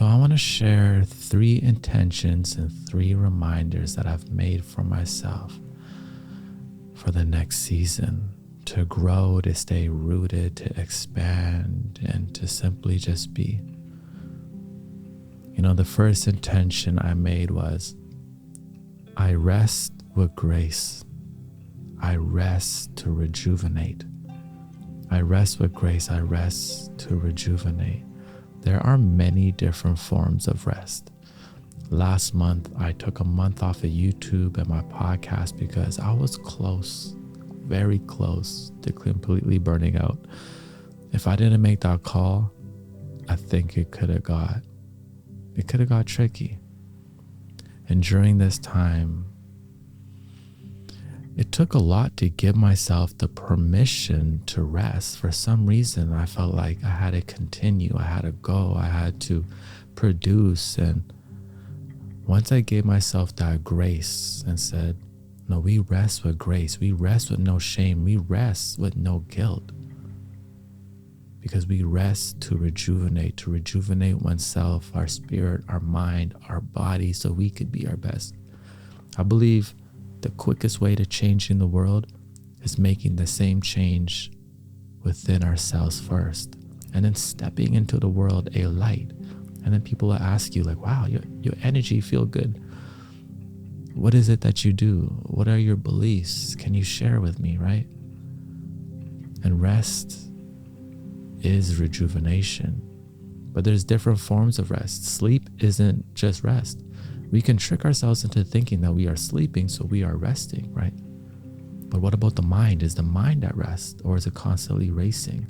So I want to share 3 intentions and 3 reminders that I've made for myself for the next season, to grow, to stay rooted, to expand, and to simply just be. You know, the first intention I made was, I rest with grace. I rest to rejuvenate. I rest with grace. I rest to rejuvenate. There are many different forms of rest. Last month, I took a month off of YouTube and my podcast because I was close, very close to completely burning out. If I didn't make that call, I think it could have got tricky. And during this time, it took a lot to give myself the permission to rest. For some reason, I felt like I had to continue, I had to go, I had to produce. And once I gave myself that grace and said, no, we rest with grace, we rest with no shame, we rest with no guilt. Because we rest to rejuvenate oneself, our spirit, our mind, our body, so we could be our best. I believe the quickest way to changing the world is making the same change within ourselves first, and then stepping into the world a light. And then people will ask you like, wow, your energy feel good. What is it that you do? What are your beliefs? Can you share with me, right? And rest is rejuvenation. But there's different forms of rest. Sleep isn't just rest. We can trick ourselves into thinking that we are sleeping, so we are resting, right? But what about the mind? Is the mind at rest, or is it constantly racing?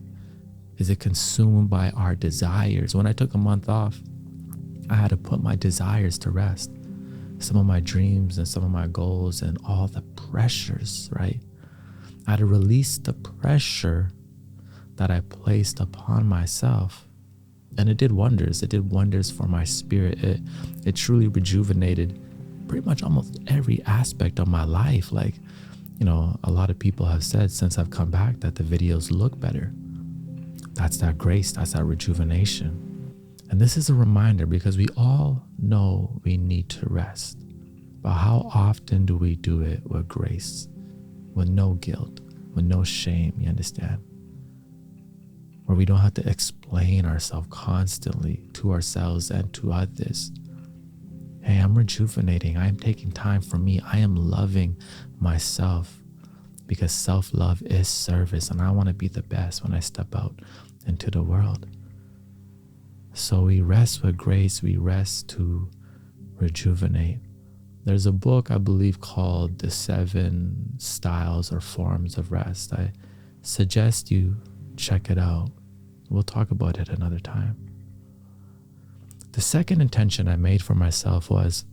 Is it consumed by our desires? When I took a month off, I had to put my desires to rest. Some of my dreams and some of my goals and all the pressures, right? I had to release the pressure that I placed upon myself. And it did wonders. It did wonders for my spirit. It truly rejuvenated pretty much almost every aspect of my life. Like, you know, a lot of people have said since I've come back that the videos look better. That's that grace. That's that rejuvenation. And this is a reminder, because we all know we need to rest. But how often do we do it with grace, with no guilt, with no shame, you understand? Where we don't have to explain ourselves constantly to ourselves and to others. Hey, I'm rejuvenating. I am taking time for me. I am loving myself, because self-love is service, and I want to be the best when I step out into the world. So we rest with grace. We rest to rejuvenate. There's a book, I believe, called The 7 Styles or Forms of Rest. I suggest you check it out. We'll talk about it another time. The second intention I made for myself was,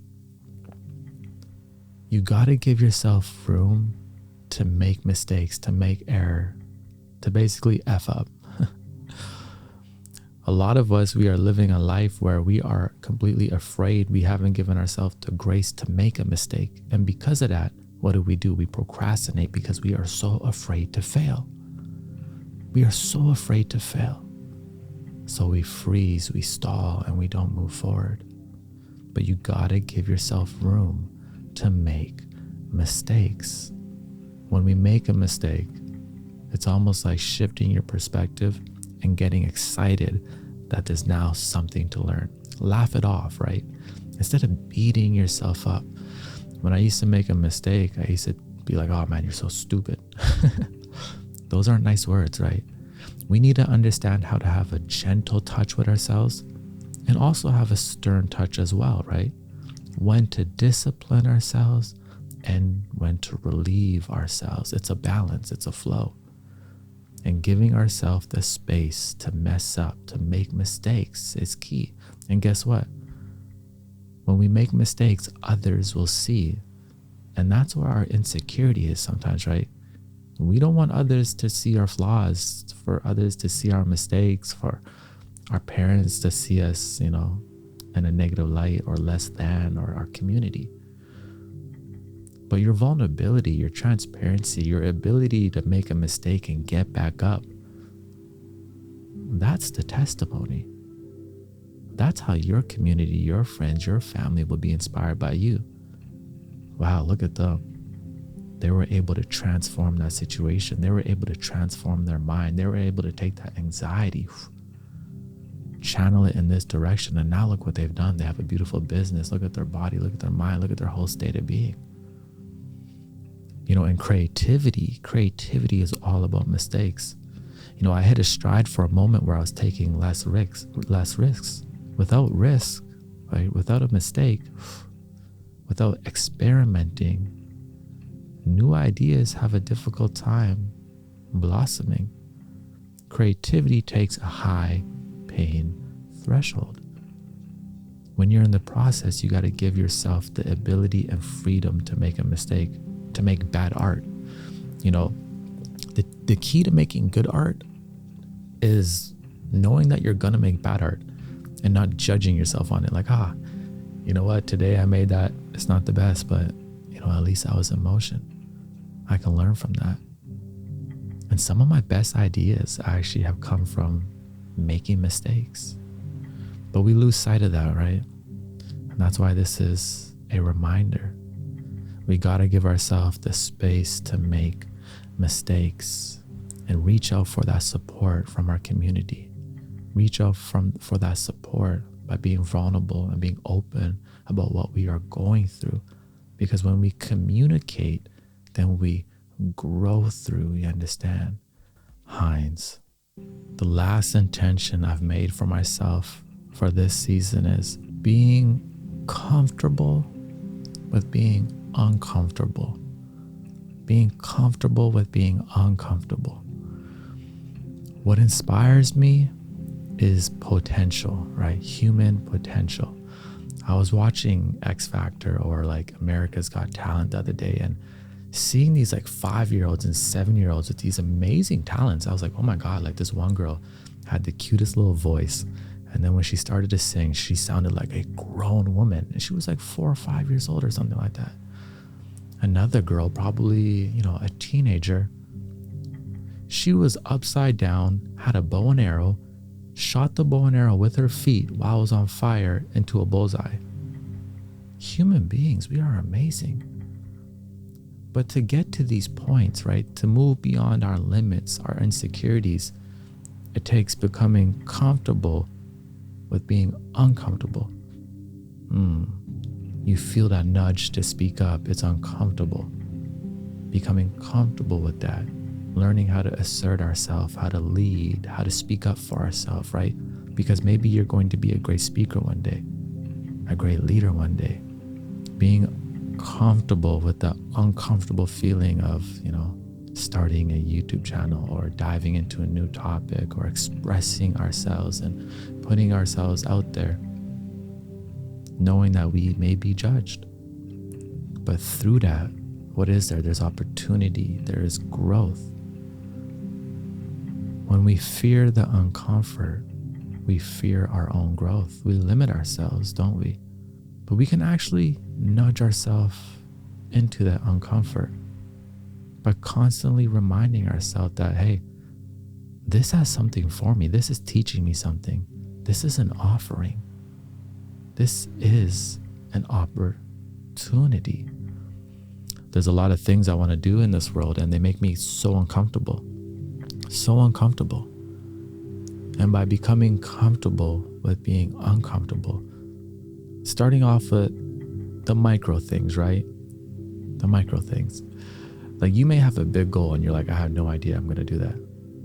you got to give yourself room to make mistakes, to make error, to basically F up. A lot of us, we are living a life where we are completely afraid. We haven't given ourselves the grace to make a mistake. And because of that, what do? We procrastinate because we are so afraid to fail. We are so afraid to fail. So we freeze, we stall, and we don't move forward. But you gotta give yourself room to make mistakes. When we make a mistake, it's almost like shifting your perspective and getting excited that there's now something to learn. Laugh it off, right? Instead of beating yourself up. When I used to make a mistake, I used to be like, oh man, you're so stupid. Those aren't nice words, right? We need to understand how to have a gentle touch with ourselves and also have a stern touch as well, right? When to discipline ourselves and when to relieve ourselves. It's a balance, it's a flow. And giving ourselves the space to mess up, to make mistakes is key. And guess what? When we make mistakes, others will see. And that's where our insecurity is sometimes, right? We don't want others to see our flaws, for others to see our mistakes, for our parents to see us, in a negative light or less than, or our community. But your vulnerability, your transparency, your ability to make a mistake and get back up, that's the testimony. That's how your community, your friends, your family will be inspired by you. Wow, look at them. They were able to transform that situation. They were able to transform their mind. They were able to take that anxiety, channel it in this direction. And now look what they've done. They have a beautiful business. Look at their body, look at their mind, look at their whole state of being. And creativity is all about mistakes. I hit a stride for a moment where I was taking less risks. Without risk, right? Without a mistake, without experimenting, new ideas have a difficult time blossoming. Creativity takes a high pain threshold. When you're in the process, you got to give yourself the ability and freedom to make a mistake, to make bad art. The key to making good art is knowing that you're going to make bad art and not judging yourself on it. Like, you know what? Today I made that. It's not the best, but at least I was in motion. I can learn from that. And some of my best ideas actually have come from making mistakes. But we lose sight of that, right? And that's why this is a reminder. We got to give ourselves the space to make mistakes and reach out for that support from our community. Reach out for that support by being vulnerable and being open about what we are going through. Because when we communicate, then we grow through, you understand? HINDZ. The last intention I've made for myself for this season is being comfortable with being uncomfortable. Being comfortable with being uncomfortable. What inspires me is potential, right? Human potential. I was watching X Factor or like America's Got Talent the other day, and seeing these like 5-year-olds and 7-year-olds with these amazing talents, I was like, oh my God, like this one girl had the cutest little voice. And then when she started to sing, she sounded like a grown woman. And she was like 4 or 5 years old or something like that. Another girl, probably, a teenager, she was upside down, had a bow and arrow, shot the bow and arrow with her feet while it was on fire into a bullseye. Human beings, we are amazing. But to get to these points, right, to move beyond our limits, our insecurities, it takes becoming comfortable with being uncomfortable. You feel that nudge to speak up. It's uncomfortable. Becoming comfortable with that. Learning how to assert ourselves, how to lead, how to speak up for ourselves, right? Because maybe you're going to be a great speaker one day, a great leader one day. Being comfortable with the uncomfortable feeling of, starting a YouTube channel or diving into a new topic or expressing ourselves and putting ourselves out there, knowing that we may be judged. But through that, what is there? There's opportunity, there is growth. When we fear the uncomfort, we fear our own growth. We limit ourselves, don't we? But we can actually nudge ourselves into that uncomfort by constantly reminding ourselves that, hey, this has something for me. This is teaching me something. This is an offering. This is an opportunity. There's a lot of things I want to do in this world, and they make me so uncomfortable. So uncomfortable. And by becoming comfortable with being uncomfortable, starting off with the micro things, right? The micro things. Like you may have a big goal and you're like, I have no idea I'm going to do that.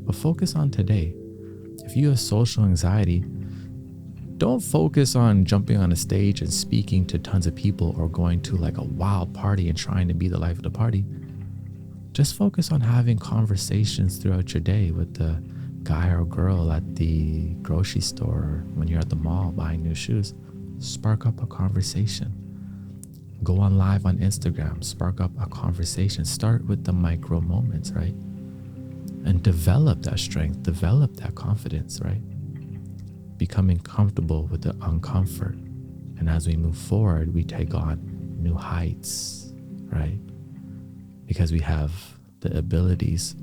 But focus on today. If you have social anxiety, don't focus on jumping on a stage and speaking to tons of people or going to like a wild party and trying to be the life of the party. Just focus on having conversations throughout your day with the guy or girl at the grocery store or when you're at the mall buying new shoes. Spark up a conversation. Go on live on Instagram, spark up a conversation. Start with the micro moments, right? And develop that strength, develop that confidence, right? Becoming comfortable with the uncomfort. And as we move forward, we take on new heights, right? Because we have the abilities.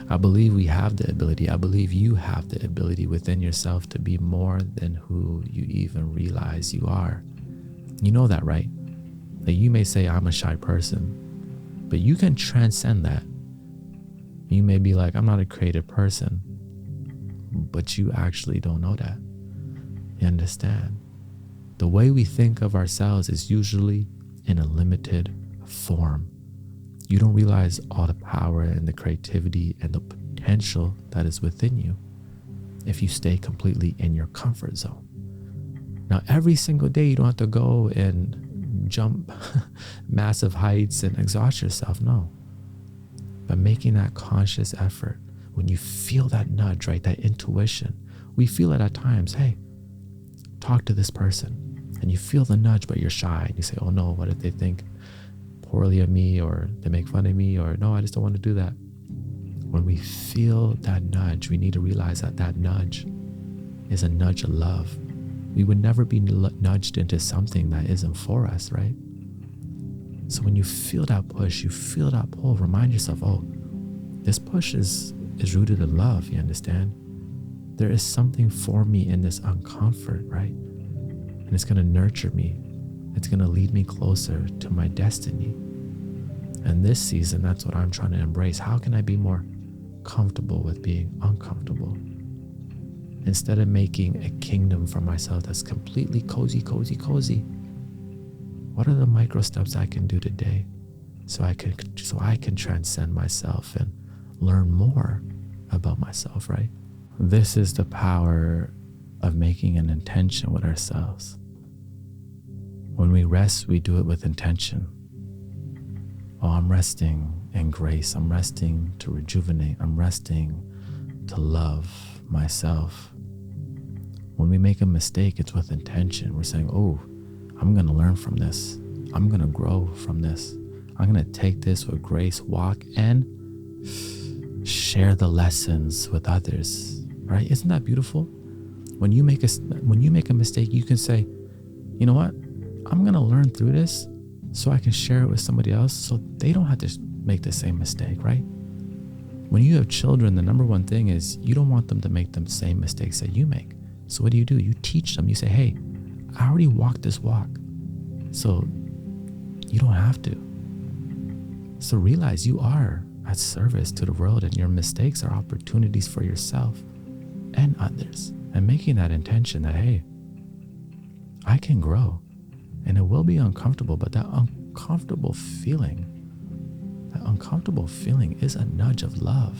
I believe we have the ability. I believe you have the ability within yourself to be more than who you even realize you are. You know that, right? Like, you may say, I'm a shy person, but you can transcend that. You may be like, I'm not a creative person, but you actually don't know that. You understand? The way we think of ourselves is usually in a limited form. You don't realize all the power and the creativity and the potential that is within you if you stay completely in your comfort zone. Now, every single day, you don't have to go and jump massive heights and exhaust yourself. No. But making that conscious effort, when you feel that nudge, right, that intuition, we feel it at times. Hey, talk to this person. And you feel the nudge, but you're shy. And you say, oh no, what if they think poorly of me, or they make fun of me, or no, I just don't want to do that. When we feel that nudge, we need to realize that that nudge is a nudge of love. We would never be nudged into something that isn't for us, right? So when you feel that push, you feel that pull, remind yourself, oh, this push is rooted in love, you understand? There is something for me in this uncomfort, right? And it's going to nurture me. It's going to lead me closer to my destiny. And this season, that's what I'm trying to embrace. How can I be more comfortable with being uncomfortable? Instead of making a kingdom for myself that's completely cozy, what are the micro steps I can do today so I can transcend myself and learn more about myself, right? This is the power of making an intention with ourselves. When we rest, we do it with intention. Oh, I'm resting in grace. I'm resting to rejuvenate. I'm resting to love myself. When we make a mistake, it's with intention. We're saying, oh, I'm going to learn from this. I'm going to grow from this. I'm going to take this with grace, walk, and share the lessons with others, right? Isn't that beautiful? When you make a mistake, you can say, you know what? I'm going to learn through this so I can share it with somebody else so they don't have to make the same mistake, right? When you have children, the number one thing is you don't want them to make the same mistakes that you make. So what do? You teach them. You say, hey, I already walked this walk, so you don't have to. So realize you are at service to the world, and your mistakes are opportunities for yourself and others. And making that intention that, hey, I can grow. And it will be uncomfortable, but that uncomfortable feeling is a nudge of love,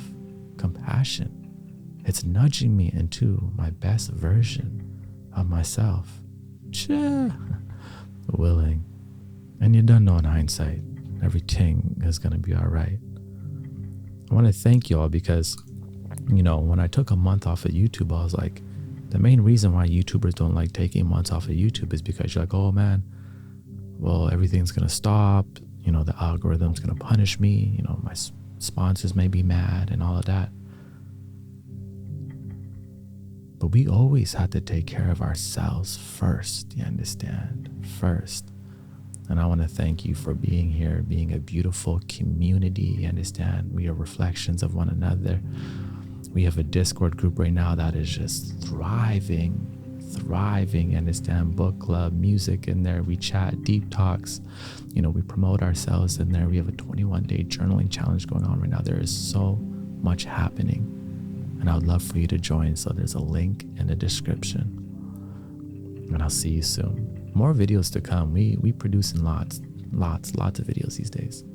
compassion. It's nudging me into my best version of myself. Willing. And you don't know in hindsight, everything is going to be all right. I want to thank you all because, when I took a month off of YouTube, I was like, the main reason why YouTubers don't like taking months off of YouTube is because you're like, oh man, well, everything's going to stop. The algorithm's going to punish me. My sponsors may be mad and all of that. But we always have to take care of ourselves first. You understand? First. And I want to thank you for being here, being a beautiful community. You understand? We are reflections of one another. We have a Discord group right now that is just thriving, understand? Book club, music in there. We chat, deep talks. We promote ourselves in there. We have a 21-day journaling challenge going on right now. There is so much happening, and I would love for you to join. So there's a link in the description, and I'll see you soon. More videos to come. We produce in lots of videos these days.